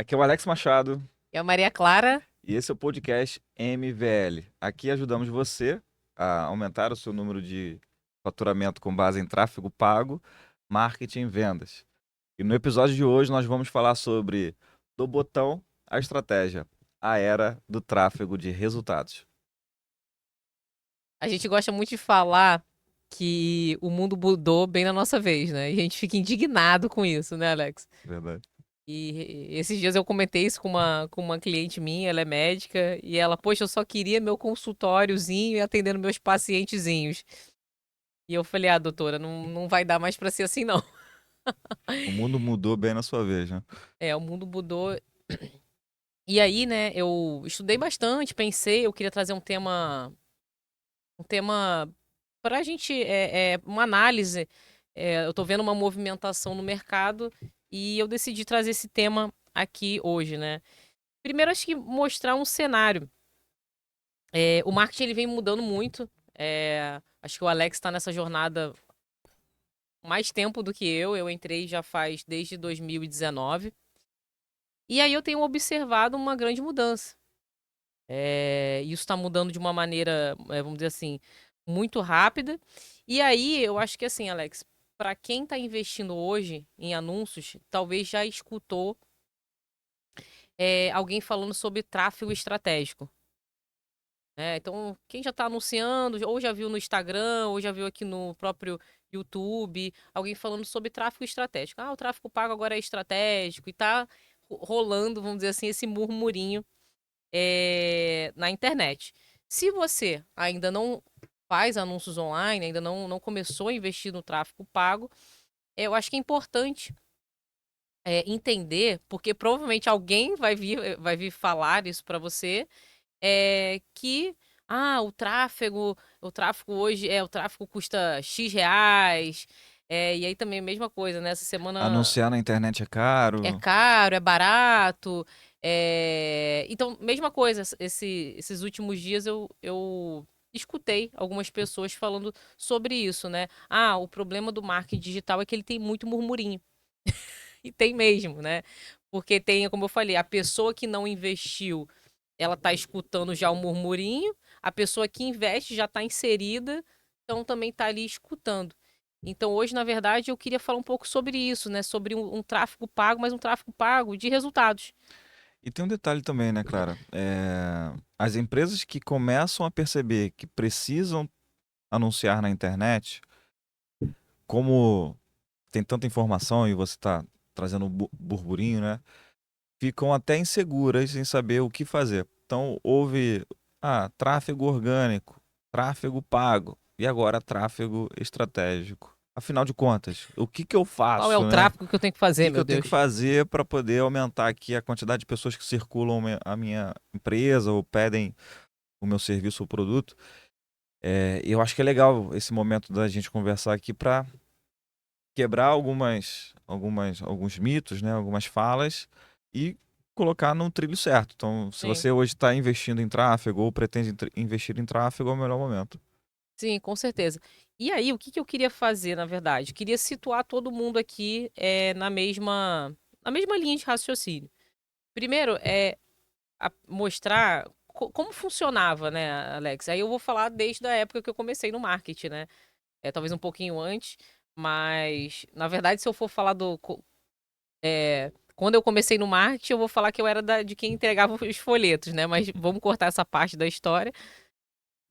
Aqui é o Alex Machado E a Maria Clara, e esse é o podcast MVL. Aqui ajudamos você a aumentar o seu número de faturamento com base em tráfego pago, marketing e vendas. E no episódio de hoje nós vamos falar sobre do botão à estratégia, a era do tráfego de resultados. a gente gosta muito de falar que o mundo mudou bem na nossa vez, né? E a gente fica indignado com isso, né, Alex? Verdade. E esses dias eu comentei isso com uma cliente minha, ela é médica, e ela, poxa, eu só queria meu consultóriozinho e atendendo meus pacientezinhos. E eu falei, doutora, não vai dar mais pra ser assim, não. O mundo mudou bem na sua vez, né? É, o mundo mudou. E aí, né, eu estudei bastante, pensei, eu queria trazer um tema para a gente, uma análise. Eu tô vendo uma movimentação no mercado e eu decidi trazer esse tema aqui hoje, né? Primeiro, acho que mostrar um cenário. O marketing ele vem mudando muito. Acho que o Alex está nessa jornada mais tempo do que eu. Eu entrei já faz desde 2019. E aí eu tenho observado uma grande mudança. Isso está mudando de uma maneira, vamos dizer assim, muito rápida. E aí, eu acho que assim, Alex, para quem está investindo hoje em anúncios, talvez já escutou alguém falando sobre tráfego estratégico. Né? Então, quem já está anunciando, ou já viu no Instagram, ou já viu aqui no próprio YouTube, alguém falando sobre tráfego estratégico. O tráfego pago agora é estratégico e tá rolando, vamos dizer assim, esse murmurinho na internet. Se você ainda não faz anúncios online, ainda não começou a investir no tráfego pago, eu acho que é importante entender, porque provavelmente alguém vai vir falar isso para você, que o tráfego hoje o tráfego custa X reais. E aí também a mesma coisa, né? Essa semana Anunciar na internet é é caro. caro, é barato. Então, mesma coisa, esses últimos dias eu escutei algumas pessoas falando sobre isso, né? O problema do marketing digital é que ele tem muito murmurinho. E tem mesmo, né? Porque tem, como eu falei, a pessoa que não investiu, ela tá escutando já o murmurinho, a pessoa que investe já tá inserida, então também tá ali escutando. Então, hoje, na verdade, eu queria falar um pouco sobre isso, né? Sobre um tráfego pago, mas um tráfego pago de resultados. E tem um detalhe também, né, Clara? As empresas que começam a perceber que precisam anunciar na internet, como tem tanta informação e você está trazendo um burburinho, né? Ficam até inseguras em saber o que fazer. Então, houve tráfego orgânico, tráfego pago e agora tráfego estratégico. Afinal de contas, o que que eu Qual é o faço, né? tráfego que eu tenho que O fazer, que que meu eu tenho que Deus? fazer para poder aumentar aqui a quantidade de pessoas que circulam a minha empresa ou pedem o meu serviço ou produto? Eu acho que é legal esse momento da gente conversar aqui para quebrar alguns mitos, né, algumas falas e colocar no trilho certo. Então, se Sim, você hoje está investindo em tráfego ou pretende investir em tráfego, é o melhor momento. sim, com certeza. E aí, o que que eu queria fazer, na verdade? Queria situar todo mundo aqui na mesma linha de raciocínio. Primeiro, mostrar como funcionava, né, Alex? Aí eu vou falar desde a época que eu comecei no marketing, né? Talvez um pouquinho antes, mas na verdade, se eu for falar quando eu comecei no marketing, eu vou falar que eu era de quem entregava os folhetos, né? Mas vamos cortar essa parte da história.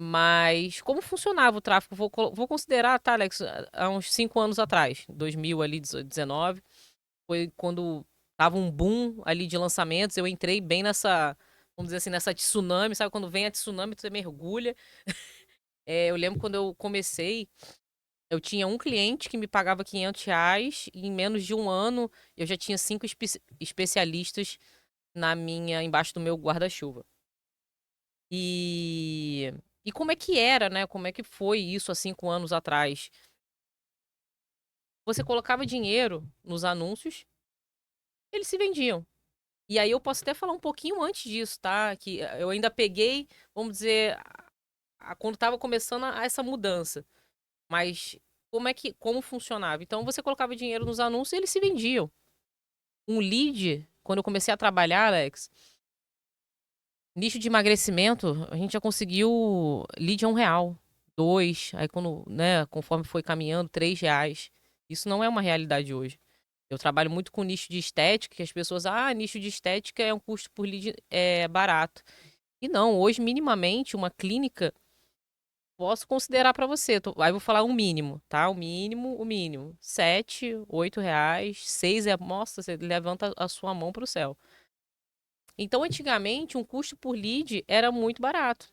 Mas como funcionava o tráfego? Vou considerar, tá, Alex, há uns 5 anos atrás, 2000 ali, 19, foi quando tava um boom ali de lançamentos. Eu entrei bem nessa, vamos dizer assim, nessa tsunami, sabe? Quando vem a tsunami, você mergulha. Eu lembro quando eu comecei, eu tinha um cliente que me pagava R$ 500 e em menos de um ano eu já tinha cinco especialistas embaixo do meu guarda-chuva. E, e como é que era, né? Como é que foi isso há 5 anos atrás? Você colocava dinheiro nos anúncios, eles se vendiam. E aí eu posso até falar um pouquinho antes disso, tá? Que eu ainda peguei, vamos dizer, quando estava começando essa mudança. Mas como funcionava? Então você colocava dinheiro nos anúncios e eles se vendiam. Um lead. quando eu comecei a trabalhar, Alex, nicho de emagrecimento, a gente já conseguiu lead a R$ 1, 2, aí quando, né, conforme foi caminhando, R$ 3. Isso não é uma realidade hoje. Eu trabalho muito com nicho de estética, que as pessoas, nicho de estética é um custo por lead barato. E não, hoje, minimamente, uma clínica, posso considerar para você. Aí vou falar o mínimo, tá? O mínimo. R$ 7, R$ 8, 6 nossa, você levanta a sua mão para o céu. Então, antigamente, um custo por lead era muito barato.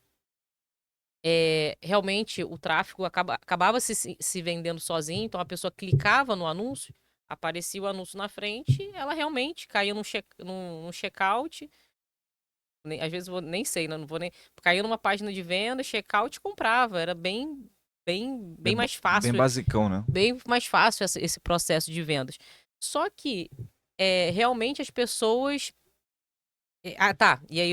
Realmente, o tráfego acabava se vendendo sozinho, então a pessoa clicava no anúncio, aparecia o anúncio na frente, ela realmente caía num checkout. Às vezes nem sei, né? Não vou nem. Caía numa página de venda, checkout e comprava. Era bem mais Bem fácil, basicão, né? bem mais fácil esse processo de vendas. Só que realmente as pessoas. Tá. E aí,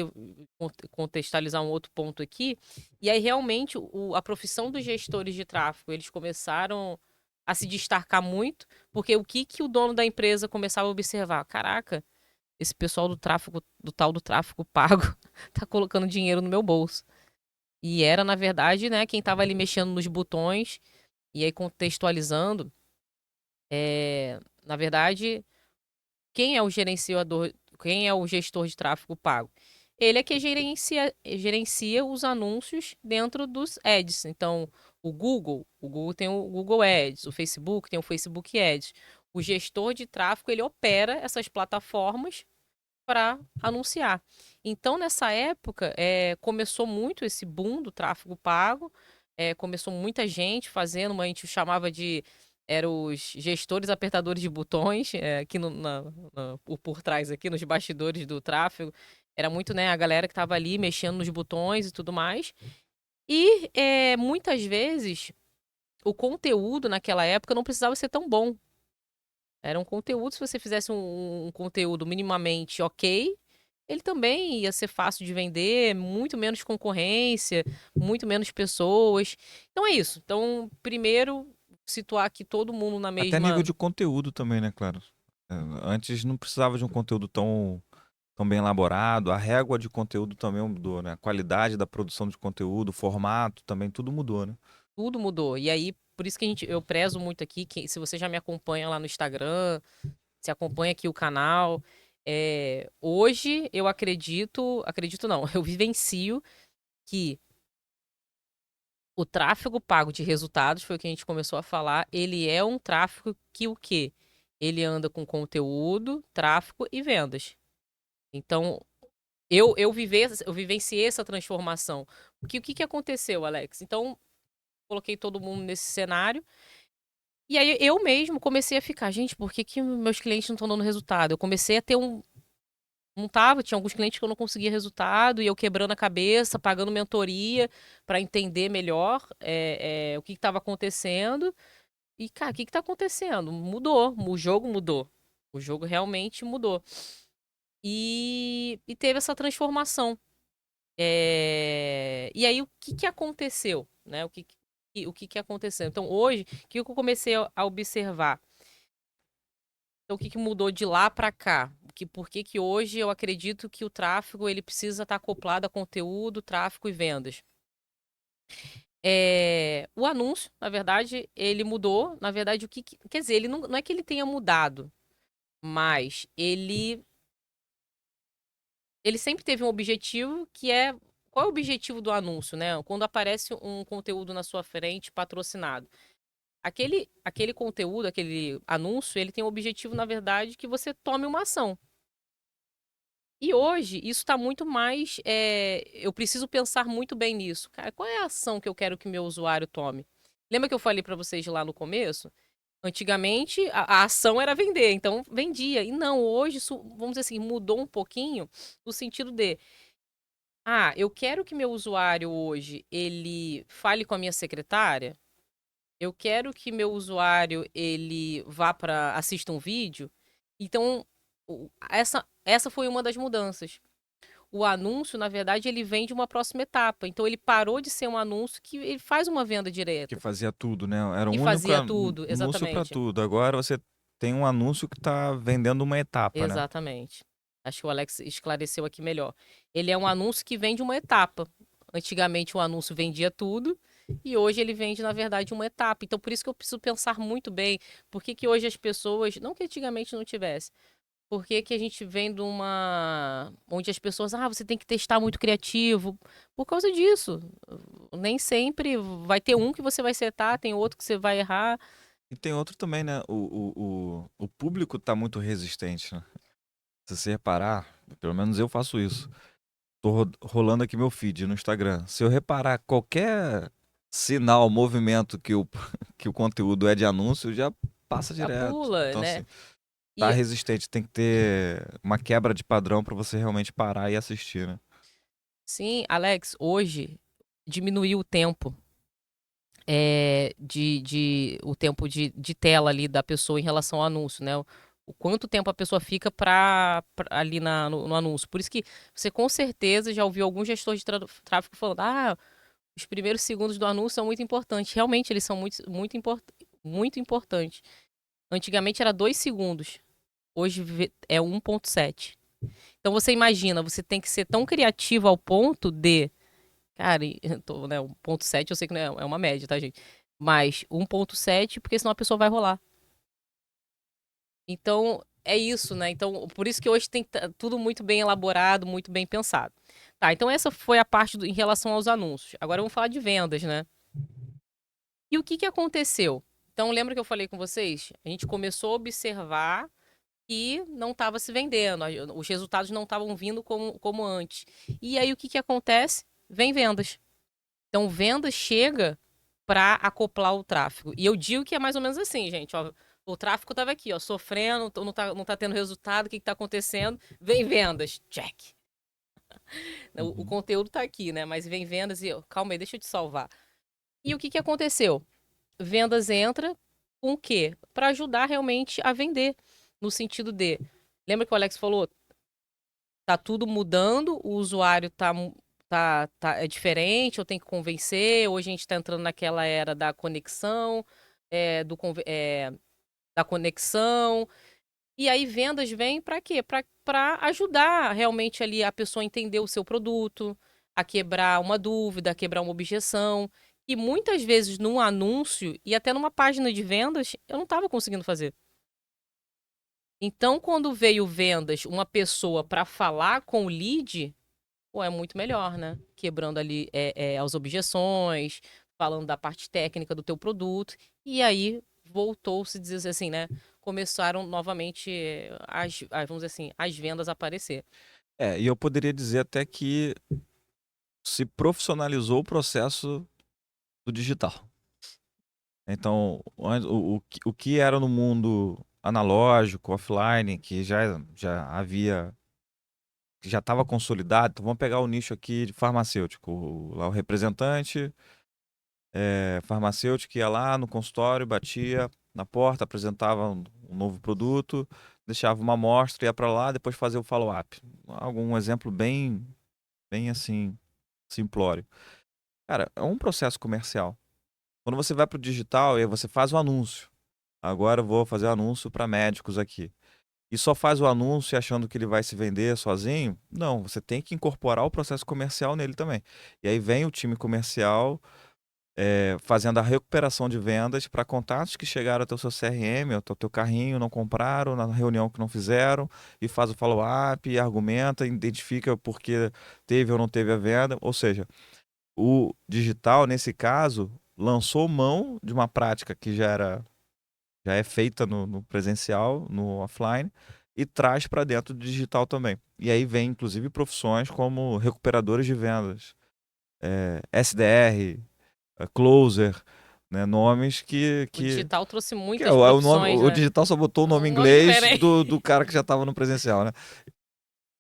contextualizar um outro ponto aqui. E aí, realmente, a profissão dos gestores de tráfego, eles começaram a se destacar muito, porque o que o dono da empresa começava a observar? Caraca, esse pessoal do tráfego, do tal do tráfego pago, tá colocando dinheiro no meu bolso. E era, na verdade, né, quem estava ali mexendo nos botões, e aí contextualizando, na verdade, quem é o gerenciador, quem é o gestor de tráfego pago? Ele é que gerencia os anúncios dentro dos ads. Então, o Google tem o Google Ads, o Facebook tem o Facebook Ads. O gestor de tráfego, ele opera essas plataformas para anunciar. Então, nessa época, começou muito esse boom do tráfego pago, começou muita gente fazendo, a gente chamava de eram os gestores apertadores de botões, aqui por trás, aqui nos bastidores do tráfego. Era muito, né, a galera que estava ali mexendo nos botões e tudo mais. E muitas vezes o conteúdo naquela época não precisava ser tão bom. Era um conteúdo, se você fizesse um conteúdo minimamente ok, ele também ia ser fácil de vender, muito menos concorrência, muito menos pessoas. Então é isso. Então, primeiro, situar aqui todo mundo na Até nível mesma. de conteúdo também, né, claro? Antes não precisava de um conteúdo tão bem elaborado. A régua de conteúdo também mudou, né? A qualidade da produção de conteúdo, o formato também, tudo mudou, né? Tudo mudou. E aí, por isso que eu prezo muito aqui, que se você já me acompanha lá no Instagram, se acompanha aqui o canal, hoje eu acredito não, eu vivencio que o tráfego pago de resultados, foi o que a gente começou a falar, ele é um tráfego que o quê? Ele anda com conteúdo, tráfego e vendas. Então, eu vivenciei essa transformação. Porque o que aconteceu, Alex? Então, coloquei todo mundo nesse cenário. E aí eu mesmo comecei a ficar, gente, por que meus clientes não estão dando resultado? Eu comecei a ter não tava, tinha alguns clientes que eu não conseguia resultado e eu quebrando a cabeça, pagando mentoria para entender melhor o que estava acontecendo. E, cara, o que está acontecendo? Mudou, o jogo mudou. O jogo realmente mudou. E teve essa transformação. E aí, o que aconteceu? Né? O que aconteceu? Então, hoje, o que eu comecei a observar? Então, o que mudou de lá para cá? Por que hoje eu acredito que o tráfego ele precisa estar acoplado a conteúdo, tráfego e vendas? O anúncio, na verdade, ele mudou. Na verdade, quer dizer, ele não é que ele tenha mudado, mas ele sempre teve um objetivo que é. Qual é o objetivo do anúncio, né? Quando aparece um conteúdo na sua frente patrocinado. Aquele conteúdo, aquele anúncio, ele tem o objetivo, na verdade, que você tome uma ação. E hoje, isso está muito mais. Eu preciso pensar muito bem nisso. Cara, qual é a ação que eu quero que meu usuário tome? Lembra que eu falei para vocês lá no começo? Antigamente, a ação era vender, então vendia. E não, hoje, isso, vamos dizer assim, mudou um pouquinho no sentido de. Eu quero que meu usuário hoje ele fale com a minha secretária. Eu quero que meu usuário ele vá para assista um vídeo. Então, essa foi uma das mudanças. O anúncio, na verdade, ele vem de uma próxima etapa. Então, ele parou de ser um anúncio que ele faz uma venda Que direta. fazia tudo, né? Era E um único fazia tudo, anúncio para exatamente. tudo. Agora você tem um anúncio que está vendendo uma etapa, né? Exatamente. Acho que o Alex esclareceu aqui melhor. Ele é um anúncio que vende uma etapa. Antigamente o anúncio vendia tudo e hoje ele vende, na verdade, uma etapa. Então, por isso que eu preciso pensar muito bem por que que hoje as pessoas, não que antigamente não tivesse, por que que a gente vem de uma onde as pessoas, você tem que testar muito criativo. Por causa disso. Nem sempre vai ter um que você vai acertar, tem outro que você vai errar. E tem outro também, né? O público tá muito resistente, né? Se você reparar, pelo menos eu faço isso. Tô rolando aqui meu feed no Instagram. Se eu reparar qualquer sinal, movimento que o conteúdo é de anúncio, já passa Já direto. pula, Então, né? assim, tá E resistente. Tem que ter uma quebra de padrão pra você realmente parar e assistir, né? sim, Alex, hoje diminuiu o tempo o tempo de tela ali da pessoa em relação ao anúncio, né? O quanto tempo a pessoa fica ali no anúncio. Por isso que você com certeza já ouviu algum gestor de tráfego falando: os primeiros segundos do anúncio são muito importantes. Realmente, eles são muito importantes. Antigamente era 2 segundos, hoje é 1,7. Então você imagina, você tem que ser tão criativo ao ponto de. Cara, né, 1,7 eu sei que não é uma média, tá, gente? Mas 1,7, porque senão a pessoa vai rolar. Então, é isso, né? Então, por isso que hoje tem tudo muito bem elaborado, muito bem pensado. Tá, então essa foi a parte em relação aos anúncios. Agora vamos falar de vendas, né? E o que que aconteceu? Então, lembra que eu falei com vocês? A gente começou a observar que não estava se vendendo, os resultados não estavam vindo como antes. E aí, o que que acontece? Vem vendas. Então, venda chega para acoplar o tráfego. E eu digo que é mais ou menos assim, gente. Ó, o tráfego estava aqui, ó, sofrendo, não tá tendo resultado, o que está acontecendo? Vem vendas, check. O Uhum. conteúdo está aqui, né? Mas vem vendas e, calma aí, deixa eu te salvar. E o que que aconteceu? Vendas entra com o quê? Para ajudar realmente a vender. No sentido de, lembra que o Alex falou? Tá tudo mudando, o usuário é diferente, eu tenho que convencer. Hoje a gente está entrando naquela era da conexão, da conexão. E aí vendas vêm para quê? Para ajudar realmente ali a pessoa a entender o seu produto, a quebrar uma dúvida, a quebrar uma objeção. E muitas vezes num anúncio e até numa página de vendas, eu não estava conseguindo fazer. Então, quando veio vendas, uma pessoa para falar com o lead, pô, é muito melhor, né? Quebrando ali as objeções, falando da parte técnica do teu produto. E aí voltou-se dizer assim, né? Começaram novamente vamos dizer assim, as vendas a aparecer. E eu poderia dizer até que se profissionalizou o processo do digital. Então, o que era no mundo analógico, offline, que já havia, que já estava consolidado. Então, vamos pegar o nicho aqui de farmacêutico. Lá o representante farmacêutico ia lá no consultório, batia na porta, apresentava um novo produto, deixava uma amostra, ia para lá, depois fazia o follow-up. Algum exemplo bem assim, simplório. Cara, é um processo comercial. Quando você vai para o digital, aí você faz o anúncio. Agora eu vou fazer anúncio para médicos aqui. E só faz o anúncio achando que ele vai se vender sozinho? Não, você tem que incorporar o processo comercial nele também. E aí vem o time comercial fazendo a recuperação de vendas para contatos que chegaram até o seu CRM, até o teu carrinho, não compraram, na reunião que não fizeram, e faz o follow-up, argumenta, identifica por que teve ou não teve a venda. Ou seja, o digital, nesse caso, lançou mão de uma prática que já é feita no presencial, no offline, e traz para dentro do digital também. E aí vem, inclusive, profissões como recuperadores de vendas, SDR, closer, né? Nomes O digital trouxe que é muitas o nome, profissões, o né? digital só botou o nome em Um nome inglês diferente. do cara que já estava no presencial, né?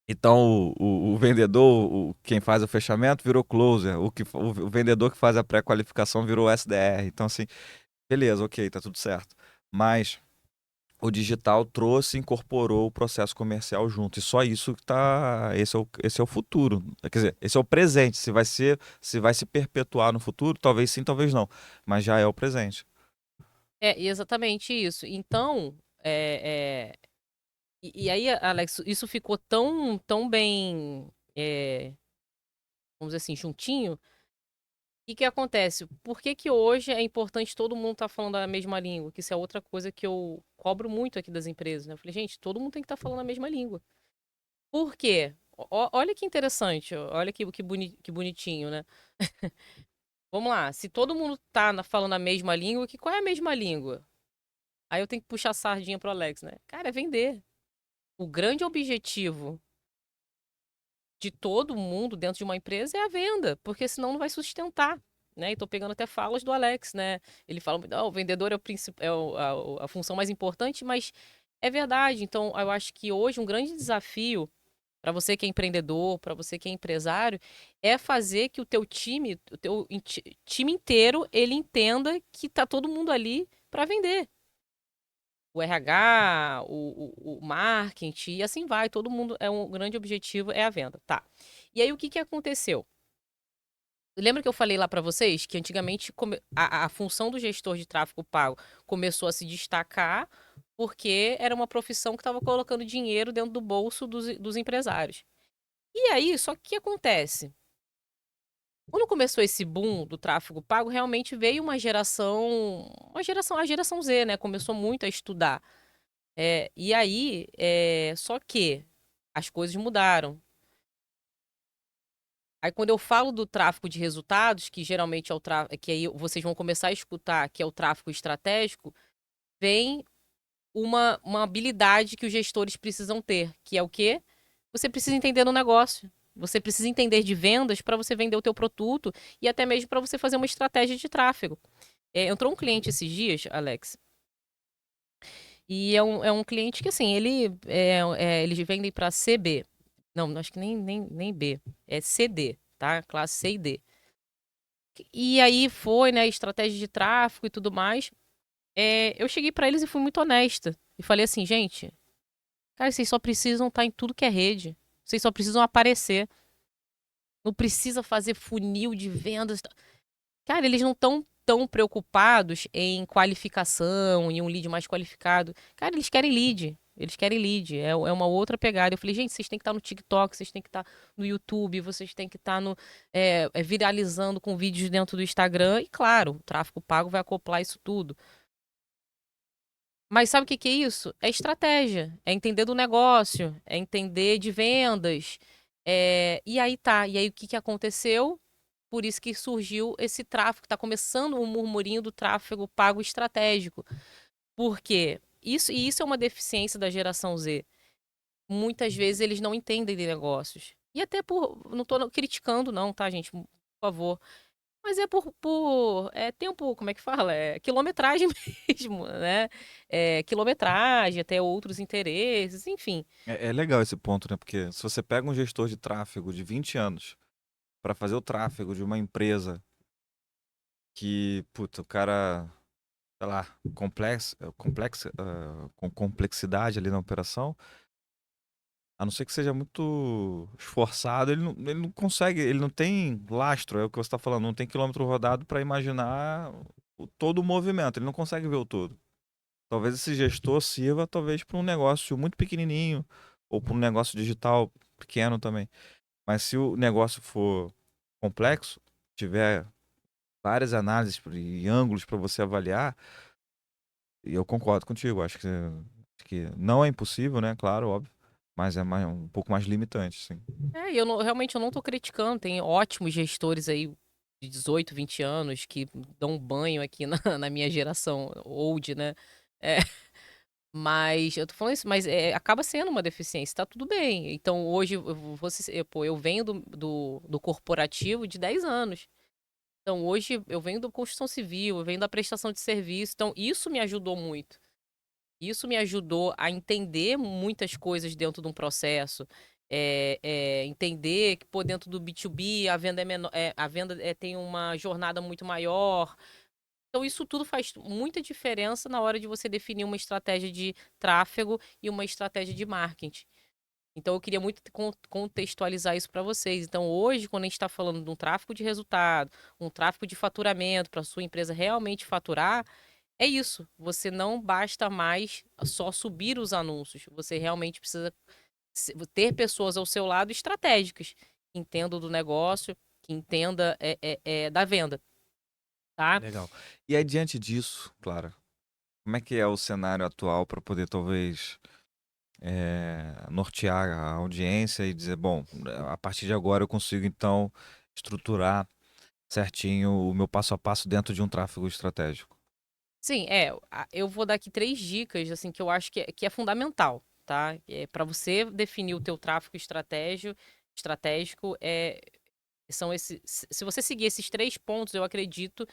Então, o vendedor, quem faz o fechamento, virou closer. O vendedor que faz a pré-qualificação virou SDR. Então, assim, beleza, ok, tá tudo certo. Mas o digital trouxe, incorporou o processo comercial junto. E só isso que tá. Esse é o futuro. Quer dizer, esse é o presente. Se vai se perpetuar no futuro, talvez sim, talvez não. Mas já é o presente. É exatamente isso. Então, E aí, Alex, isso ficou tão bem, vamos dizer assim, juntinho. O que acontece? Por que que hoje é importante todo mundo estar falando a mesma língua? Que isso é outra coisa que eu cobro muito aqui das empresas, né? Eu falei, gente, todo mundo tem que estar falando a mesma língua. Por quê? Olha que interessante, olha que bonitinho, né? Vamos lá, se todo mundo tá falando a mesma língua, qual é a mesma língua? Aí eu tenho que puxar a sardinha pro Alex, né? Cara, é vender. O grande objetivo de todo mundo dentro de uma empresa é a venda, porque senão não vai sustentar. Né? E tô pegando até falas do Alex, né? Ele fala, não, o vendedor é, a função mais importante, mas é verdade. Então, eu acho que hoje um grande desafio para você que é empreendedor, para você que é empresário, é fazer que o teu time, time inteiro, ele entenda que tá todo mundo ali para vender. O RH, o marketing, e assim vai. Todo mundo é um grande objetivo, é a venda. Tá. E aí, o que aconteceu? Lembra que eu falei lá para vocês que antigamente a função do gestor de tráfego pago começou a se destacar porque era uma profissão que estava colocando dinheiro dentro do bolso dos empresários. E aí, só que o que acontece? Quando começou esse boom do tráfego pago, realmente veio a geração Z, né? Começou muito a estudar. E aí, só que as coisas mudaram. Aí, quando eu falo do tráfego de resultados, que geralmente é o tráfego, que aí vocês vão começar a escutar, que é o tráfego estratégico, vem uma habilidade que os gestores precisam ter, que é o quê? Você precisa entender no negócio. Você precisa entender de vendas para você vender o teu produto e até mesmo para você fazer uma estratégia de tráfego. Entrou um cliente esses dias, Alex, e é um cliente que, assim, eles vendem para CB. Não, acho que nem B. É CD, tá? Classe C e D. E aí foi, né, estratégia de tráfego e tudo mais. Eu cheguei para eles e fui muito honesta. E falei assim, gente, cara, vocês só precisam estar em tudo que é rede. Vocês só precisam aparecer. Não precisa fazer funil de vendas. Cara, eles não estão tão preocupados em qualificação, em um lead mais qualificado. Cara, eles querem lead. Eles querem lead. É uma outra pegada. Eu falei, gente, vocês têm que estar no TikTok, vocês têm que estar no YouTube, vocês têm que estar viralizando com vídeos dentro do Instagram. E claro, o tráfego pago vai acoplar isso tudo. Mas sabe o que que é isso? É estratégia, é entender do negócio, é entender de vendas. E aí tá. E aí o que que aconteceu? Por isso que surgiu esse tráfego, está começando um murmurinho do tráfego pago estratégico. Por quê? Isso é uma deficiência da geração Z. Muitas vezes eles não entendem de negócios. E até não estou criticando não, tá, gente? Por favor. Mas é por tempo, como é que fala? É quilometragem mesmo, né? Quilometragem, até outros interesses, enfim. É legal esse ponto, né? Porque se você pega um gestor de tráfego de 20 anos para fazer o tráfego de uma empresa que, puta, o cara, sei lá, com complexidade ali na operação, a não ser que seja muito esforçado, ele não consegue, ele não tem lastro, é o que você está falando, não tem quilômetro rodado para imaginar todo o movimento, ele não consegue ver o todo. Talvez esse gestor sirva, talvez, para um negócio muito pequenininho ou para um negócio digital pequeno também. Mas se o negócio for complexo, tiver várias análises e ângulos para você avaliar, e eu concordo contigo, acho que não é impossível, né? Claro, óbvio, mas é um pouco mais limitante, sim. E realmente eu não tô criticando, tem ótimos gestores aí de 18, 20 anos que dão um banho aqui na minha geração old, né? É, mas eu tô falando isso, mas acaba sendo uma deficiência, tá tudo bem. Então hoje eu venho do corporativo de 10 anos. Então hoje eu venho da construção civil, eu venho da prestação de serviço, então isso me ajudou muito. Isso me ajudou a entender muitas coisas dentro de um processo. Entender que, pô, dentro do B2B a venda é menor, a venda tem uma jornada muito maior. Então, isso tudo faz muita diferença na hora de você definir uma estratégia de tráfego e uma estratégia de marketing. Então, eu queria muito contextualizar isso para vocês. Então, hoje, quando a gente está falando de um tráfego de resultado, um tráfego de faturamento para sua empresa realmente faturar, é isso. Você não basta mais só subir os anúncios. Você realmente precisa ter pessoas ao seu lado estratégicas, que entendam do negócio, que entenda da venda, tá? Legal. E aí, diante disso, Clara, como é que é o cenário atual para poder talvez nortear a audiência e dizer, bom, a partir de agora eu consigo então estruturar certinho o meu passo a passo dentro de um tráfego estratégico? Sim, eu vou dar aqui 3 dicas, assim, que eu acho que é fundamental, tá? Para você definir o teu tráfego estratégico, são se você seguir esses 3 pontos, eu acredito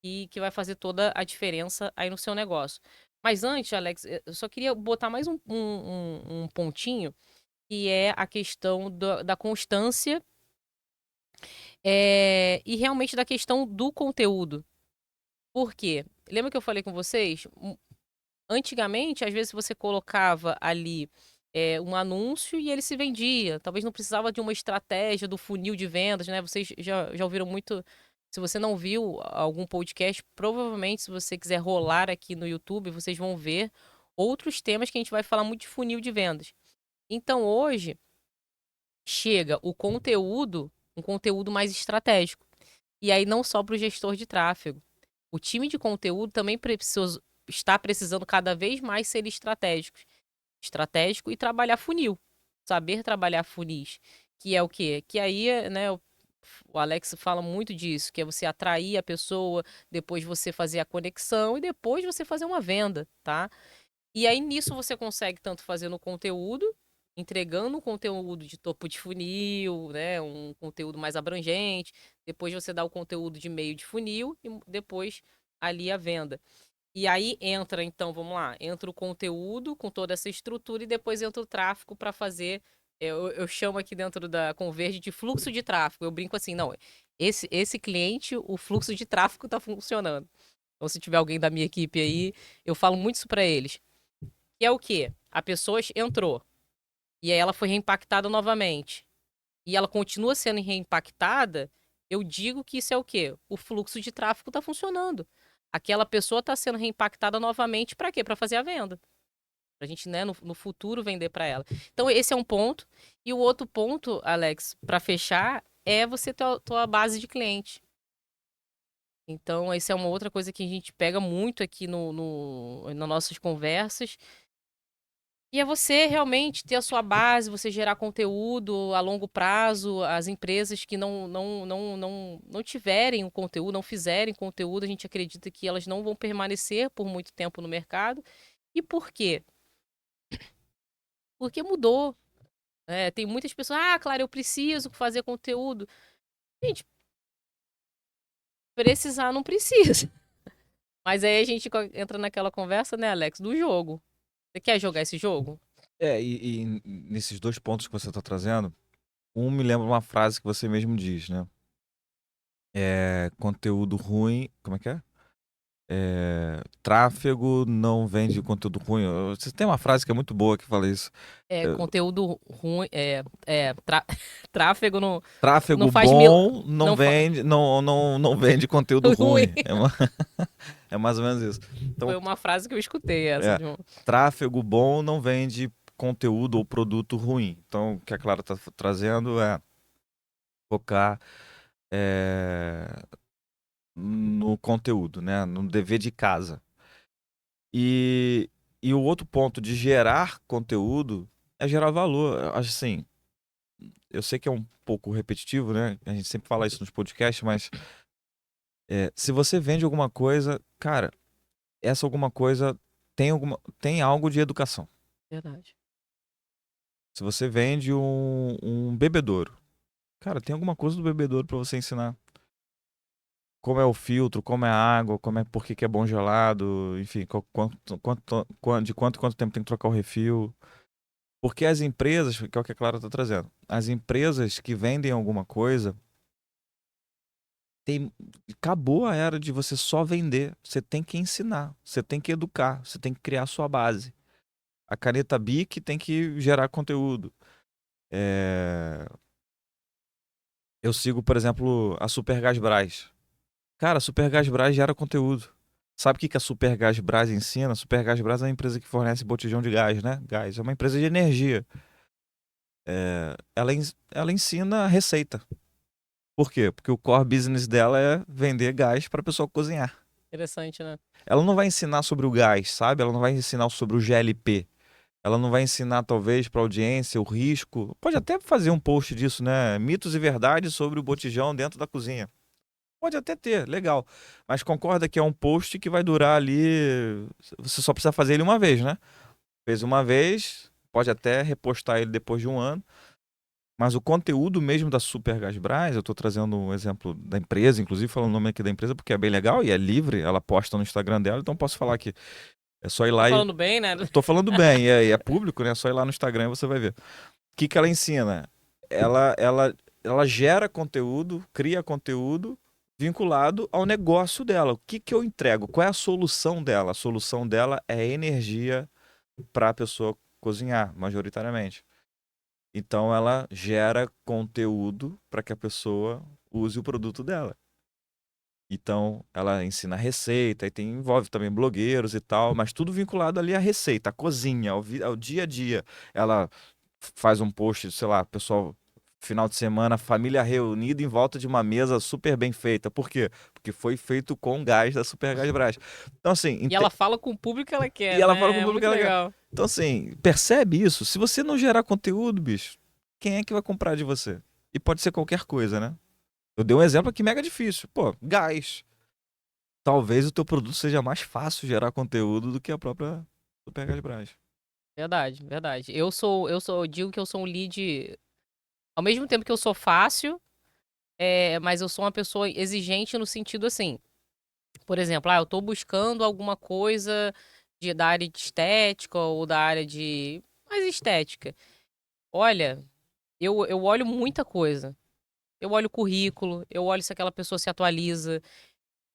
que vai fazer toda a diferença aí no seu negócio. Mas antes, Alex, eu só queria botar mais um pontinho, que é a questão da constância, e realmente da questão do conteúdo. Por quê? Lembra que eu falei com vocês? Antigamente, às vezes você colocava ali um anúncio e ele se vendia. Talvez não precisava de uma estratégia do funil de vendas, né? Vocês já ouviram muito. Se você não viu algum podcast, provavelmente, se você quiser rolar aqui no YouTube, vocês vão ver outros temas que a gente vai falar muito de funil de vendas. Então, hoje, chega o conteúdo, um conteúdo mais estratégico. E aí, não só para o gestor de tráfego. O time de conteúdo também está precisando cada vez mais ser estratégico e trabalhar funil. Saber trabalhar funis. Que é o quê? Que aí, né, o Alex fala muito disso, que é você atrair a pessoa, depois você fazer a conexão e depois você fazer uma venda, tá? E aí nisso você consegue tanto fazer no conteúdo, entregando um conteúdo de topo de funil, né, um conteúdo mais abrangente, depois você dá o conteúdo de meio de funil e depois ali a venda. E aí entra, então, vamos lá, entra o conteúdo com toda essa estrutura e depois entra o tráfego para fazer. Eu chamo aqui dentro da Converge de fluxo de tráfego. Eu brinco assim, não, esse cliente, o fluxo de tráfego está funcionando. Então, se tiver alguém da minha equipe aí, eu falo muito isso para eles. Que é o quê? A pessoa entrou e aí ela foi reimpactada novamente. E ela continua sendo reimpactada, eu digo que isso é o quê? O fluxo de tráfego está funcionando. Aquela pessoa está sendo reimpactada novamente para quê? Para fazer a venda. Para a gente, né, no futuro vender para ela. Então, esse é um ponto. E o outro ponto, Alex, para fechar, é você ter a tua base de cliente. Então, essa é uma outra coisa que a gente pega muito aqui nas nossas conversas. E é você realmente ter a sua base, você gerar conteúdo a longo prazo, as empresas que não tiverem o conteúdo, não fizerem conteúdo, a gente acredita que elas não vão permanecer por muito tempo no mercado. E por quê? Porque mudou. Tem muitas pessoas, claro, eu preciso fazer conteúdo. Gente, precisar não precisa. Mas aí a gente entra naquela conversa, né, Alex, do jogo. Você quer jogar esse jogo? E nesses dois pontos que você está trazendo, um me lembra uma frase que você mesmo diz, né? Conteúdo ruim. Como é que é? Tráfego não vende conteúdo ruim. Você tem uma frase que é muito boa que fala isso. É, Conteúdo ruim, tráfego não tráfego faz mil, bom não não faz vende, não vende conteúdo ruim. ruim. É mais ou menos isso. Foi Então, uma frase que eu escutei essa é, de um. tráfego bom não vende conteúdo ou produto ruim. Então, o que a Clara está trazendo é focar é, no conteúdo, né? No dever de casa. E, e o outro ponto de gerar conteúdo é gerar valor. Eu acho assim, eu sei que é um pouco repetitivo, né? A gente sempre fala isso nos podcasts, mas se você vende alguma coisa, cara, essa alguma coisa tem algo de educação. Verdade. Se você vende um bebedouro, cara, tem alguma coisa do bebedouro para você ensinar. Como é o filtro, como é a água, por que que é bom gelado, enfim, de quanto em quanto tempo tem que trocar o refil. Porque as empresas, que é o que a Clara está trazendo, as empresas que vendem alguma coisa, tem, acabou a era de você só vender. Você tem que ensinar, você tem que educar, você tem que criar a sua base. A caneta Bic tem que gerar conteúdo. É, eu sigo, por exemplo, a Supergas Brás. Cara, a Supergas Brás gera conteúdo. Sabe o que que a Supergás Brás ensina? A Supergás Brás é uma empresa que fornece botijão de gás, né? Gás. É uma empresa de energia. Ela ensina a receita. Por quê? Porque o core business dela é vender gás para a pessoa cozinhar. Interessante, né? Ela não vai ensinar sobre o gás, sabe? Ela não vai ensinar sobre o GLP. Ela não vai ensinar, talvez, para a audiência o risco. Pode até fazer um post disso, né? Mitos e verdades sobre o botijão dentro da cozinha. Pode até ter, legal. Mas concorda que é um post que vai durar ali. Você só precisa fazer ele uma vez, né? Fez uma vez, pode até repostar ele depois de um ano. Mas o conteúdo mesmo da Supergasbras, eu estou trazendo um exemplo da empresa, inclusive falando o nome aqui da empresa, porque é bem legal e é livre, ela posta no Instagram dela, então posso falar que é só ir Tá lá e. falando bem, né? Tô falando bem, é público, né? É só ir lá no Instagram e você vai ver. O que que ela ensina? Ela gera conteúdo, cria conteúdo vinculado ao negócio dela. O que que eu entrego? Qual é a solução dela? A solução dela é energia para a pessoa cozinhar, majoritariamente. Então ela gera conteúdo para que a pessoa use o produto dela. Então ela ensina receita e envolve também blogueiros e tal, mas tudo vinculado ali à receita, à cozinha, ao dia a dia. Ela faz um post, sei lá, pessoal, final de semana, família reunida em volta de uma mesa super bem feita. Por quê? Porque foi feito com gás da Supergás Brás. Então assim, E ela fala com o público que ela e quer, ela fala com o né? É público que muito ela quer. legal. Então assim, percebe isso? Se você não gerar conteúdo, bicho, quem é que vai comprar de você? E pode ser qualquer coisa, né? Eu dei um exemplo aqui mega difícil. Pô, gás. Talvez o teu produto seja mais fácil gerar conteúdo do que a própria Supergás Brás. Verdade, verdade. Eu digo que eu sou um lead, ao mesmo tempo que eu sou fácil, mas eu sou uma pessoa exigente no sentido assim, por exemplo, eu tô buscando alguma coisa da área de estética ou da área de mais estética. Olha, eu olho muita coisa. Eu olho o currículo, eu olho se aquela pessoa se atualiza.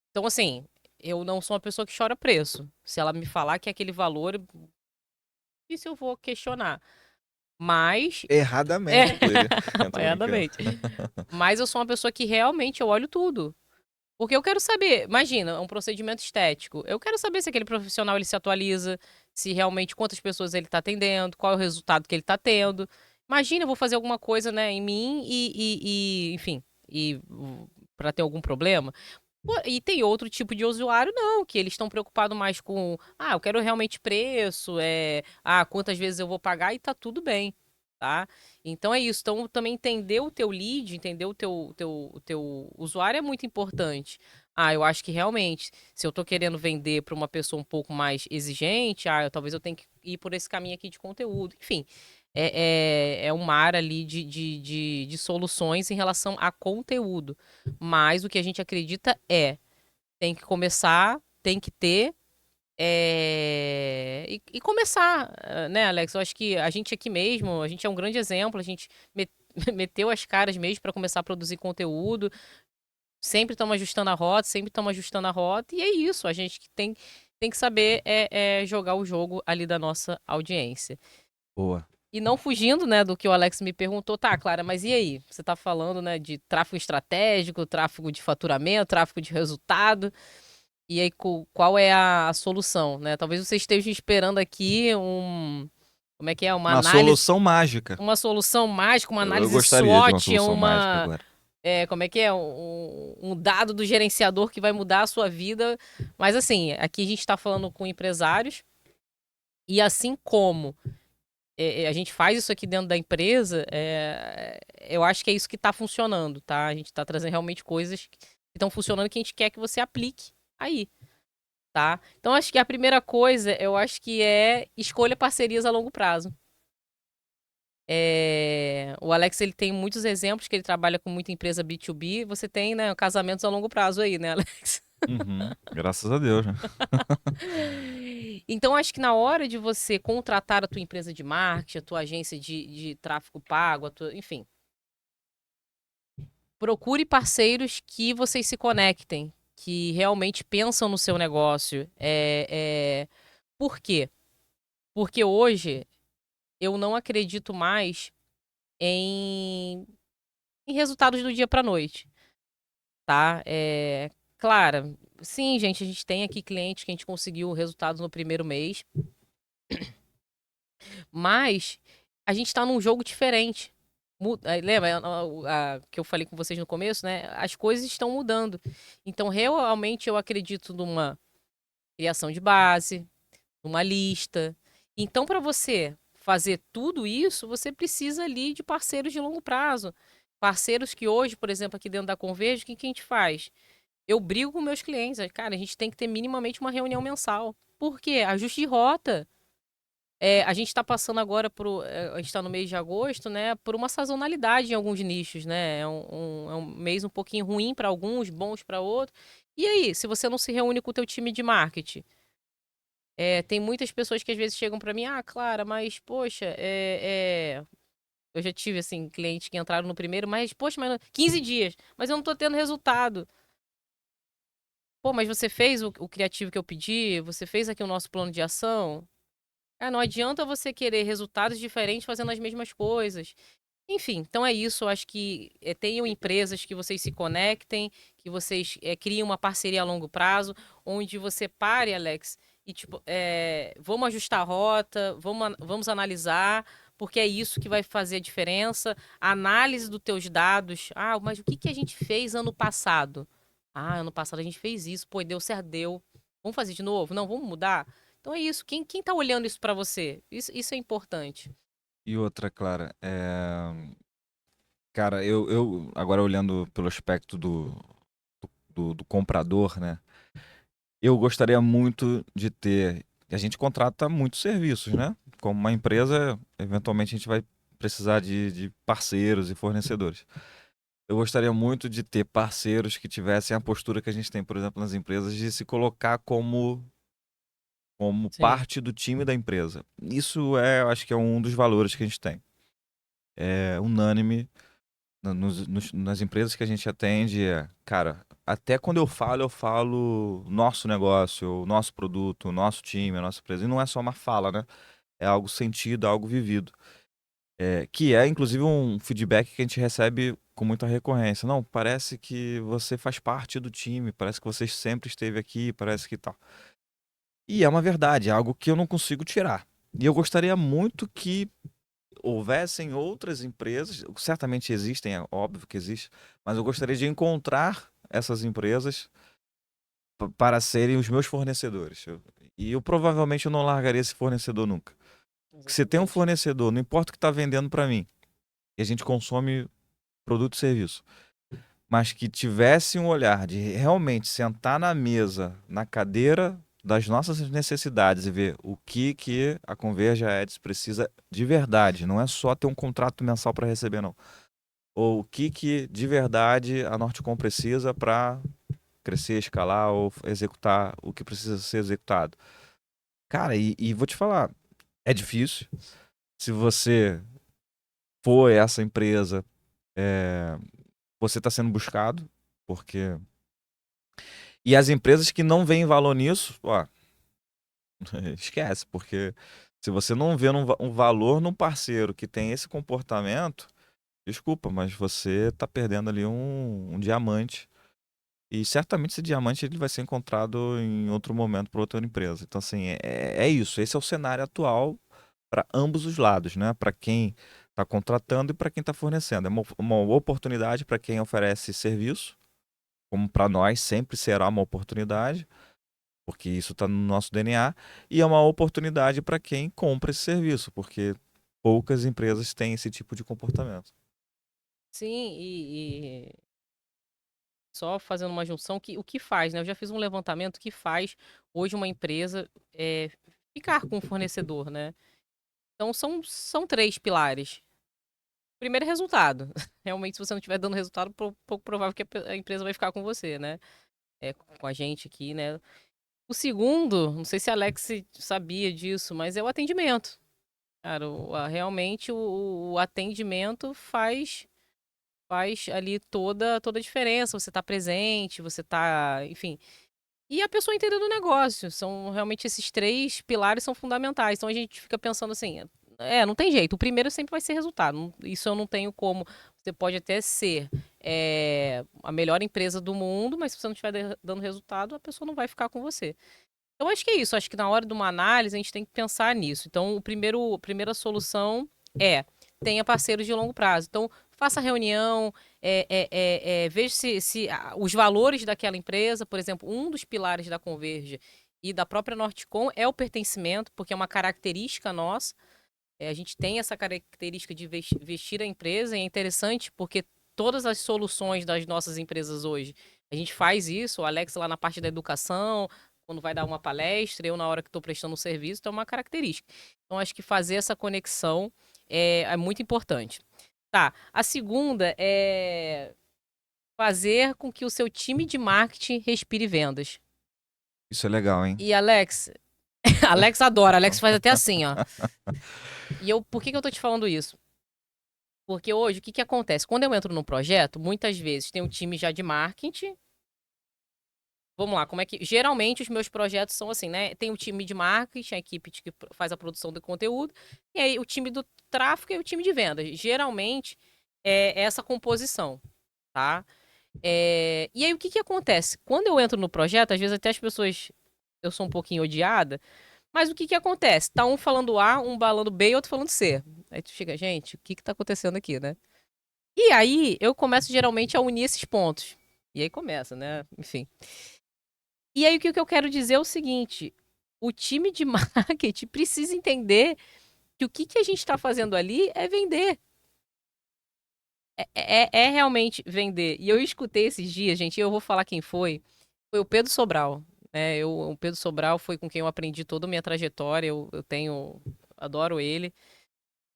Então, assim, eu não sou uma pessoa que chora preço. Se ela me falar que é aquele valor, isso eu vou questionar. Mas, é, Erradamente, inclusive. Eu tô brincando. exatamente. Mas eu sou uma pessoa que realmente eu olho tudo. Porque eu quero saber, imagina, um procedimento estético. Eu quero saber se aquele profissional ele se atualiza, se realmente quantas pessoas ele está atendendo, qual é o resultado que ele está tendo. Imagina, eu vou fazer alguma coisa, né, em mim enfim, para ter algum problema. Pô, e tem outro tipo de usuário, não, que eles estão preocupados mais com, eu quero realmente preço, quantas vezes eu vou pagar e tá tudo bem, tá? Então é isso. Então também entender o teu lead, entender o teu usuário é muito importante. Eu acho que realmente, se eu tô querendo vender para uma pessoa um pouco mais exigente, talvez eu tenha que ir por esse caminho aqui de conteúdo. Enfim, é um mar ali de soluções em relação a conteúdo. Mas o que a gente acredita tem que começar, tem que ter, e começar, né, Alex? Eu acho que a gente aqui mesmo, a gente é um grande exemplo, a gente meteu as caras mesmo para começar a produzir conteúdo, sempre estamos ajustando a rota, sempre estamos ajustando a rota, e é isso, a gente tem que saber jogar o jogo ali da nossa audiência. Boa. E não fugindo, né, do que o Alex me perguntou, tá, Clara, mas e aí? Você tá falando, né, de tráfego estratégico, tráfego de faturamento, tráfego de resultado. E aí, qual é a solução, né? Talvez você esteja esperando aqui como é que é? Uma Uma análise, solução mágica. uma solução mágica, uma Eu análise gostaria de uma SWOT, solução mágica agora. como é que é? Um dado do gerenciador que vai mudar a sua vida. Mas assim, aqui a gente está falando com empresários e assim como a gente faz isso aqui dentro da empresa, eu acho que é isso que está funcionando, tá? A gente está trazendo realmente coisas que estão funcionando que a gente quer que você aplique aí, tá? Então, acho que a primeira coisa, eu acho que escolha parcerias a longo prazo. O Alex, ele tem muitos exemplos que ele trabalha com muita empresa B2B. Você tem, né, casamentos a longo prazo aí, né, Alex? Uhum. Graças a Deus, né? Então, acho que na hora de você contratar a tua empresa de marketing, a tua agência de tráfego pago, enfim, procure parceiros que vocês se conectem, que realmente pensam no seu negócio. Por quê? Porque hoje eu não acredito mais em resultados do dia para noite, tá? Claro, sim, gente, a gente tem aqui clientes que a gente conseguiu resultados no primeiro mês, mas a gente está num jogo diferente. Lembra que eu falei com vocês no começo, né? As coisas estão mudando. Então, realmente, eu acredito numa criação de base, numa lista. Então, para você fazer tudo isso, você precisa ali de parceiros de longo prazo. Parceiros que hoje, por exemplo, aqui dentro da Converge, o que a gente faz? Eu brigo com meus clientes. Cara, a gente tem que ter minimamente uma reunião mensal. Por quê? Ajuste de rota. A gente está passando agora a gente está no mês de agosto, né? Por uma sazonalidade em alguns nichos, né? É um mês um pouquinho ruim para alguns, bons para outros. E aí, se você não se reúne com o teu time de marketing? Tem muitas pessoas que às vezes chegam para mim, Clara, mas poxa, eu já tive assim clientes que entraram no primeiro, mas poxa, mas 15 dias, mas eu não tô tendo resultado. Pô, mas você fez o criativo que eu pedi? Você fez aqui o nosso plano de ação? Não adianta você querer resultados diferentes fazendo as mesmas coisas. Enfim, então é isso. Eu acho que tenham empresas que vocês se conectem, que vocês criem uma parceria a longo prazo, onde você pare, Alex, e tipo, vamos ajustar a rota, vamos analisar, porque é isso que vai fazer a diferença. A análise dos teus dados. Mas o que que a gente fez ano passado? Ano passado a gente fez isso, pô, deu certo, deu. Vamos fazer de novo? Não, vamos mudar? Então é isso. Quem tá olhando isso para você? Isso é importante. E outra, Clara, cara, eu agora olhando pelo aspecto do comprador, né? Eu gostaria muito de ter. A gente contrata muitos serviços, né? Como uma empresa, eventualmente a gente vai precisar de parceiros e fornecedores. Eu gostaria muito de ter parceiros que tivessem a postura que a gente tem, por exemplo, nas empresas, de se colocar como Sim, parte do time da empresa. Isso eu acho que é um dos valores que a gente tem. É unânime nas empresas que a gente atende. Cara, até quando eu falo nosso negócio, o nosso produto, o nosso time, a nossa empresa. E não é só uma fala, né? É algo sentido, algo vivido. Que é, inclusive, um feedback que a gente recebe com muita recorrência. Não, parece que você faz parte do time, parece que você sempre esteve aqui, parece que tal. E é uma verdade, é algo que eu não consigo tirar. E eu gostaria muito que houvessem outras empresas, certamente existem, é óbvio que existe, mas eu gostaria de encontrar essas empresas para serem os meus fornecedores. E eu provavelmente eu não largaria esse fornecedor nunca. Porque se tem um exatamente. fornecedor, não importa o que está vendendo para mim, e a gente consome produto e serviço, mas que tivesse um olhar de realmente sentar na mesa, na cadeira das nossas necessidades e ver o que a Converge Ads precisa de verdade, não é só ter um contrato mensal para receber, não. Ou o que de verdade a Nortecom precisa para crescer, escalar ou executar o que precisa ser executado. Cara, e vou te falar, é difícil. Se você for essa empresa, é, você está sendo buscado, porque. E as empresas que não veem valor nisso, ó, esquece, porque se você não vê um valor num parceiro que tem esse comportamento, desculpa, mas você está perdendo ali um diamante. E certamente esse diamante ele vai ser encontrado em outro momento por outra empresa. Então, assim, é isso. Esse é o cenário atual para ambos os lados, né? Para quem está contratando e para quem está fornecendo. É uma oportunidade para quem oferece serviço, como para nós sempre será uma oportunidade, porque isso está no nosso DNA, e é uma oportunidade para quem compra esse serviço, porque poucas empresas têm esse tipo de comportamento. Sim, e só fazendo uma junção, o que faz, né? Eu já fiz um levantamento que faz hoje uma empresa ficar com o fornecedor, né? Então são três pilares. Primeiro, é resultado. Realmente, se você não estiver dando resultado, pouco provável que a empresa vai ficar com você, né? Com a gente aqui, né? O segundo, não sei se a Alex sabia disso, mas é o atendimento. Cara, realmente o atendimento faz ali toda a diferença. Você tá presente, você tá, enfim. E a pessoa entendendo o negócio. São realmente esses três pilares são fundamentais. Então a gente fica pensando assim, não tem jeito. O primeiro sempre vai ser resultado. Isso eu não tenho como. Você pode até ser a melhor empresa do mundo, mas se você não estiver dando resultado, a pessoa não vai ficar com você. Eu acho que é isso. Acho que na hora de uma análise a gente tem que pensar nisso. Então, a primeira solução é tenha parceiros de longo prazo. Então, faça reunião, veja se os valores daquela empresa, por exemplo, um dos pilares da Converge e da própria Nortecom é o pertencimento, porque é uma característica nossa. A gente tem essa característica de vestir a empresa, e é interessante porque todas as soluções das nossas empresas hoje, a gente faz isso, o Alex lá na parte da educação, quando vai dar uma palestra, eu na hora que estou prestando um serviço, então é uma característica. Então, acho que fazer essa conexão é muito importante. Tá, a segunda é fazer com que o seu time de marketing respire vendas. Isso é legal, hein? E Alex, Alex adora, Alex faz até assim, ó. E por que eu tô te falando isso? Porque hoje, o que acontece? Quando eu entro num projeto, muitas vezes tem um time já de marketing. Vamos lá, como é que... Geralmente, os meus projetos são assim, né? Tem o time de marketing, a equipe que faz a produção do conteúdo, e aí o time do tráfego e o time de vendas. Geralmente, é essa composição, tá? E aí, o que acontece? Quando eu entro no projeto, às vezes até as pessoas... Eu sou um pouquinho odiada, mas o que acontece? Tá um falando A, um falando B e outro falando C. Aí tu fica, gente, o que tá acontecendo aqui, né? E aí, eu começo geralmente a unir esses pontos. E aí começa, né? Enfim. E aí, o que eu quero dizer é o seguinte: o time de marketing precisa entender que o que a gente está fazendo ali é vender. É realmente vender. E eu escutei esses dias, gente, e eu vou falar quem foi. Foi o Pedro Sobral. Né? O Pedro Sobral foi com quem eu aprendi toda a minha trajetória. Eu tenho. Adoro ele.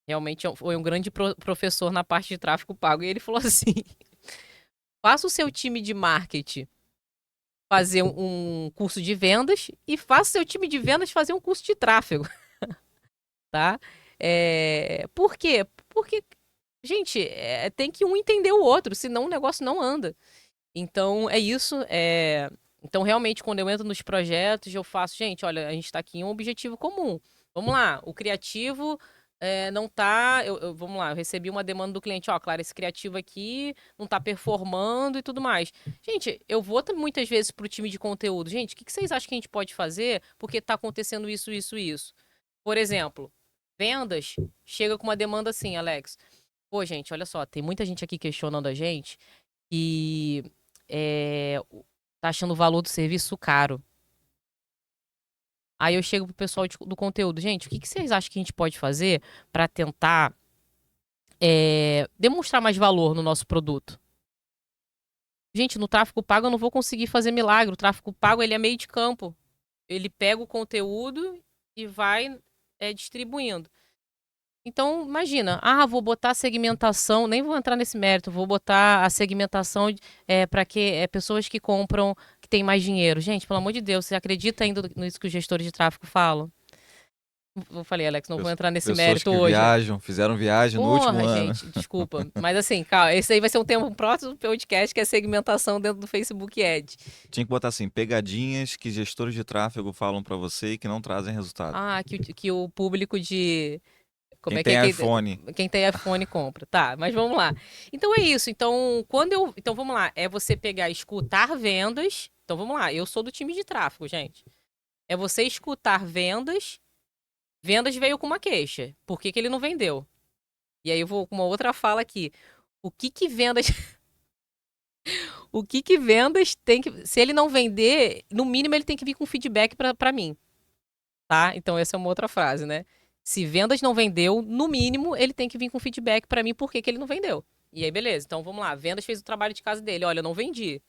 Realmente foi um grande professor na parte de tráfego pago. E ele falou assim: faça o seu time de marketing fazer um curso de vendas e faça o seu time de vendas fazer um curso de tráfego, tá? Por quê? Porque, gente, tem que um entender o outro, senão o negócio não anda. Então, é isso. Então, realmente, quando eu entro nos projetos, eu faço, gente, olha, a gente está aqui em um objetivo comum. Vamos lá, o criativo não tá. Vamos lá, eu recebi uma demanda do cliente, ó, claro, esse criativo aqui não tá performando e tudo mais. Gente, eu vou muitas vezes pro time de conteúdo. Gente, o que vocês acham que a gente pode fazer? Porque tá acontecendo isso, isso, isso. Por exemplo, vendas chega com uma demanda assim, Alex. Pô, gente, olha só, tem muita gente aqui questionando a gente que tá achando o valor do serviço caro. Aí eu chego pro pessoal do conteúdo, gente, o que vocês acham que a gente pode fazer para tentar demonstrar mais valor no nosso produto? Gente, no tráfego pago eu não vou conseguir fazer milagre. O tráfego pago ele é meio de campo. Ele pega o conteúdo e vai distribuindo. Então, imagina, vou botar a segmentação, nem vou entrar nesse mérito, vou botar a segmentação para que pessoas que compram, que têm mais dinheiro. Gente, pelo amor de Deus, você acredita ainda nisso que os gestores de tráfego falam? Eu falei, Alex, não vou entrar nesse Pessoas mérito que hoje. fizeram viagem no último ano. Gente, desculpa. Mas assim, calma, esse aí vai ser um tema próximo do podcast, que é segmentação dentro do Facebook Ads. Tinha que botar assim, pegadinhas que gestores de tráfego falam para você e que não trazem resultado. Que o público de... Quem tem iPhone. Quem tem iPhone compra. Tá, mas vamos lá. Então é isso. Então, Então vamos lá. É você pegar, escutar vendas. Então vamos lá. Eu sou do time de tráfego, gente. É você escutar vendas. Vendas veio com uma queixa. Por que ele não vendeu? E aí eu vou com uma outra fala aqui. O que vendas... O que vendas tem que... Se ele não vender, no mínimo ele tem que vir com feedback para mim. Tá? Então essa é uma outra frase, né? Se vendas não vendeu, no mínimo ele tem que vir com feedback para mim por que ele não vendeu. E aí, beleza. Então vamos lá. Vendas fez o trabalho de casa dele. Olha, eu não vendi.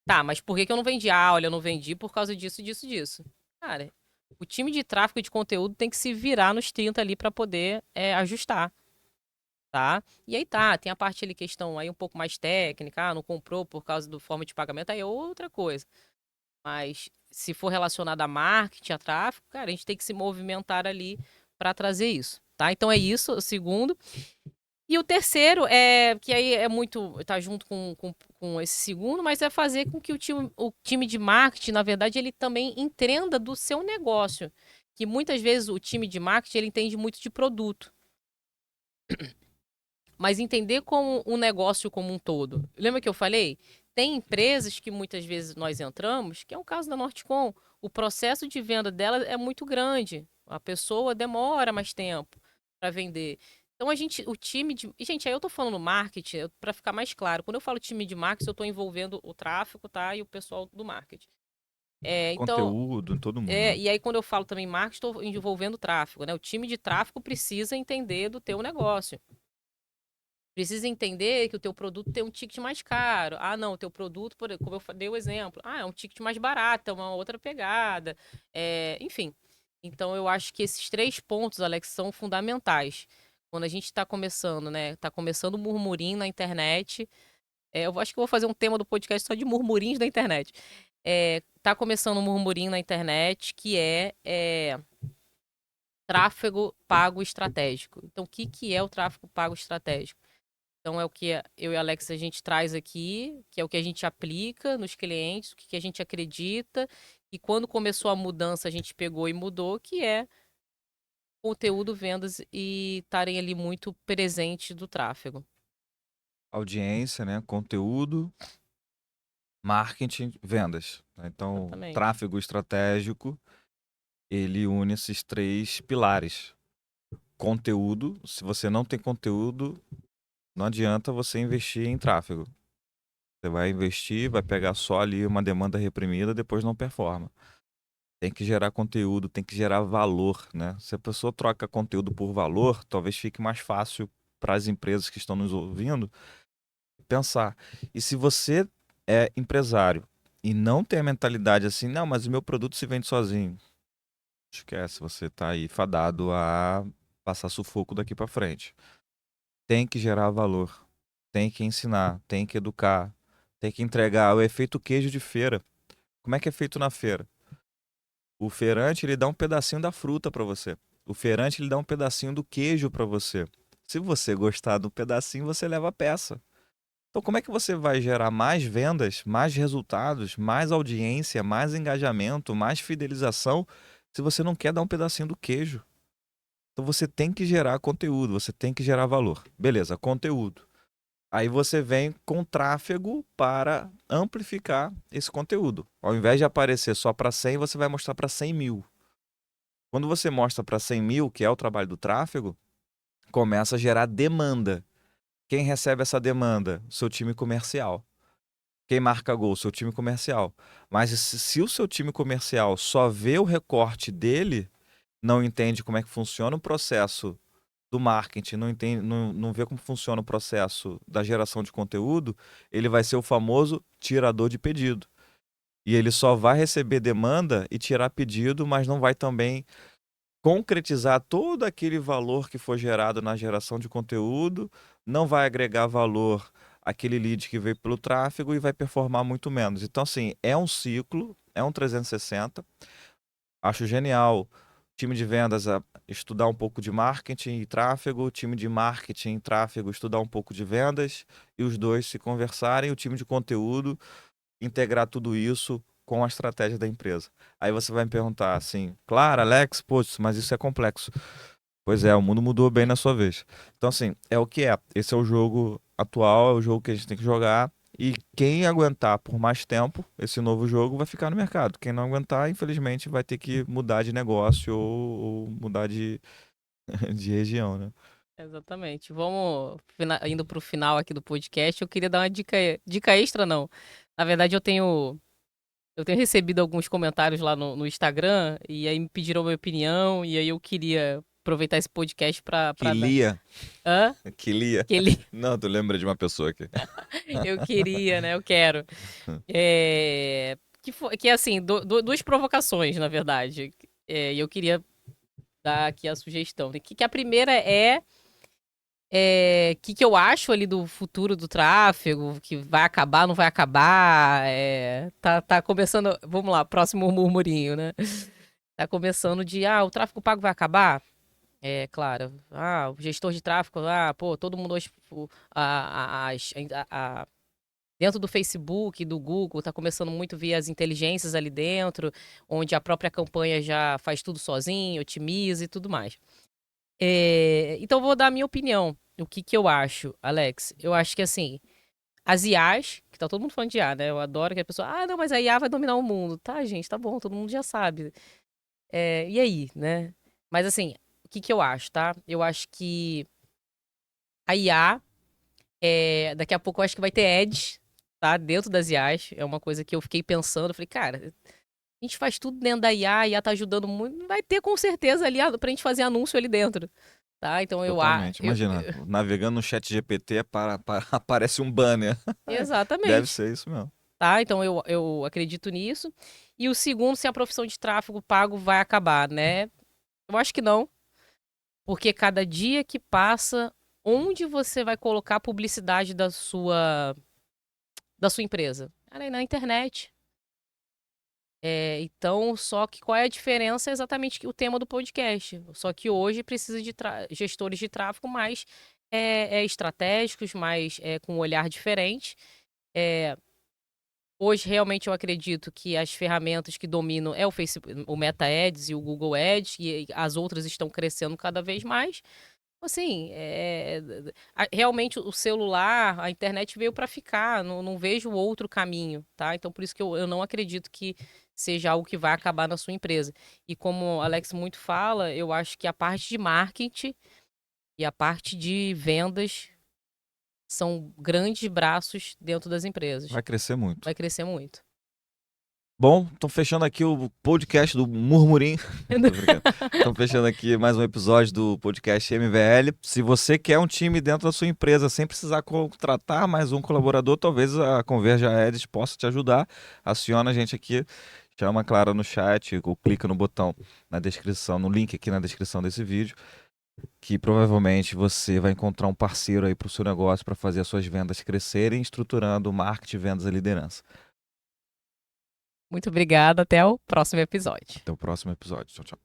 Tá, mas por que eu não vendi? Olha, eu não vendi por causa disso, disso, disso. Cara, o time de tráfego de conteúdo tem que se virar nos 30 ali para poder ajustar. Tá? E aí tem a parte ali, questão aí um pouco mais técnica, não comprou por causa do forma de pagamento, aí é outra coisa. Mas se for relacionado a marketing, a tráfego, cara, a gente tem que se movimentar ali para trazer isso, tá? Então é isso, o segundo. E o terceiro que aí é muito, tá junto com esse segundo, mas é fazer com que o time de marketing, na verdade, ele também entenda do seu negócio. Que muitas vezes o time de marketing, ele entende muito de produto. mas entender como um negócio como um todo. Lembra que eu falei? Tem empresas que muitas vezes nós entramos, que é o caso da Nortecom, o processo de venda dela é muito grande. A pessoa demora mais tempo para vender. Então o time de. E, gente, aí eu tô falando marketing, para ficar mais claro. Quando eu falo time de marketing, eu tô envolvendo o tráfego, tá? E o pessoal do marketing. Então, Conteúdo, todo mundo, né? e aí quando eu falo também marketing, estou envolvendo o tráfego, né? O time de tráfego precisa entender do teu negócio. Precisa entender que o teu produto tem um ticket mais caro. Ah, não, o teu produto, como eu dei o exemplo, é um ticket mais barato, é uma outra pegada. Enfim. Então, eu acho que esses 3 pontos, Alex, são fundamentais. Quando a gente está começando, né? Está começando o murmurinho na internet. Eu acho que eu vou fazer um tema do podcast só de murmurinhos da internet. Tá começando um murmurinho na internet que é tráfego pago estratégico. Então, o que é o tráfego pago estratégico? Então, é o que eu e a Alex a gente traz aqui, que é o que a gente aplica nos clientes, o que a gente acredita, e quando começou a mudança, a gente pegou e mudou, que é conteúdo, vendas e estarem ali muito presente do tráfego. Audiência, né? Conteúdo, marketing, vendas, né? Então, Exatamente. tráfego estratégico, ele une esses 3 pilares. Conteúdo, se você não tem conteúdo, não adianta você investir em tráfego. Você vai investir, vai pegar só ali uma demanda reprimida, depois não performa. Tem que gerar conteúdo, tem que gerar valor, né? Se a pessoa troca conteúdo por valor, talvez fique mais fácil para as empresas que estão nos ouvindo pensar. E se você é empresário e não tem a mentalidade assim, não, mas o meu produto se vende sozinho. Esquece, você tá aí fadado a passar sufoco daqui para frente. Tem que gerar valor, tem que ensinar, tem que educar, tem que entregar o efeito queijo de feira. Como é que é feito na feira? O feirante, ele dá um pedacinho da fruta para você. O feirante, ele dá um pedacinho do queijo para você. Se você gostar do pedacinho, você leva a peça. Então, como é que você vai gerar mais vendas, mais resultados, mais audiência, mais engajamento, mais fidelização, se você não quer dar um pedacinho do queijo? Então, você tem que gerar conteúdo, você tem que gerar valor. Beleza, conteúdo. Aí você vem com tráfego para amplificar esse conteúdo. Ao invés de aparecer só para 100, você vai mostrar para 100 mil. Quando você mostra para 100 mil, que é o trabalho do tráfego, começa a gerar demanda. Quem recebe essa demanda? Seu time comercial. Quem marca gol? Seu time comercial. Mas se o seu time comercial só vê o recorte dele, não entende como é que funciona o processo do marketing, não vê como funciona o processo da geração de conteúdo, ele vai ser o famoso tirador de pedido. E ele só vai receber demanda e tirar pedido, mas não vai também concretizar todo aquele valor que foi gerado na geração de conteúdo, não vai agregar valor àquele lead que veio pelo tráfego e vai performar muito menos. Então, assim, é um ciclo, é um 360. Acho genial time de vendas estudar um pouco de marketing e tráfego, time de marketing e tráfego estudar um pouco de vendas e os dois se conversarem, o time de conteúdo integrar tudo isso com a estratégia da empresa. Aí você vai me perguntar assim, claro, Alex, poxa, mas isso é complexo. Pois é, o mundo mudou bem na sua vez. Então, assim, é o que é. Esse é o jogo atual, é o jogo que a gente tem que jogar. E quem aguentar por mais tempo esse novo jogo vai ficar no mercado. Quem não aguentar, infelizmente, vai ter que mudar de negócio ou mudar de região, né? Exatamente. Vamos indo para o final aqui do podcast. Eu queria dar uma dica extra, não. Na verdade, eu tenho recebido alguns comentários lá no Instagram e aí me pediram a minha opinião e aí eu queria aproveitar esse podcast para dar. Quilia. Hã? Quilia. Que ele... Não, tu lembra de uma pessoa aqui. Eu queria, né? Eu quero. Que assim, duas provocações, na verdade. E eu queria dar aqui a sugestão. Que a primeira que eu acho ali do futuro do tráfego, que vai acabar, não vai acabar. Tá começando. Vamos lá, próximo murmurinho, né? Tá começando o tráfego pago vai acabar? Claro. O gestor de tráfego, pô, todo mundo hoje. Dentro do Facebook, do Google, tá começando muito a ver as inteligências ali dentro, onde a própria campanha já faz tudo sozinho, otimiza e tudo mais. Então, eu vou dar a minha opinião. o que que eu acho, Alex? Eu acho que assim, as IAs, que tá todo mundo falando de IA, né? Eu adoro que a pessoa, não, mas a IA vai dominar o mundo. Tá, gente, tá bom, todo mundo já sabe. E aí, né? Mas assim, o que que eu acho, tá? Eu acho que a IA, daqui a pouco eu acho que vai ter ads, tá? Dentro das IAs. É uma coisa que eu fiquei pensando. Eu falei, cara, a gente faz tudo dentro da IA, a IA tá ajudando muito. Vai ter com certeza ali pra gente fazer anúncio ali dentro, tá? Então Totalmente. Imagina, navegando no chat GPT, aparece um banner. Deve exatamente, ser isso mesmo. tá? Então eu acredito nisso. E o segundo, se a profissão de tráfego pago vai acabar, né? Eu acho que não, porque cada dia que passa, onde você vai colocar a publicidade da sua empresa? Cara, é na internet. Então, só que qual é a diferença? É exatamente o tema do podcast. Só que hoje precisa de gestores de tráfego mais estratégicos, mais com um olhar diferente. Hoje, realmente, eu acredito que as ferramentas que dominam é o Facebook, o Meta Ads e o Google Ads, e as outras estão crescendo cada vez mais. Assim, realmente o celular, a internet veio para ficar, não vejo outro caminho, tá? Então, por isso que eu não acredito que seja algo que vai acabar na sua empresa. E como o Alex muito fala, eu acho que a parte de marketing e a parte de vendas são grandes braços dentro das empresas. Vai crescer muito. Vai crescer muito. Bom, estão fechando aqui o podcast do Murmurim. Tô brincando. Estão fechando aqui mais um episódio do podcast MVL. Se você quer um time dentro da sua empresa sem precisar contratar mais um colaborador, talvez a Converja Ads possa te ajudar. Aciona a gente aqui, chama a Clara no chat ou clica no botão na descrição, no link aqui na descrição desse vídeo, que provavelmente você vai encontrar um parceiro aí para o seu negócio para fazer as suas vendas crescerem, estruturando o marketing, vendas e liderança. Muito obrigada. Até o próximo episódio. Até o próximo episódio. Tchau, tchau.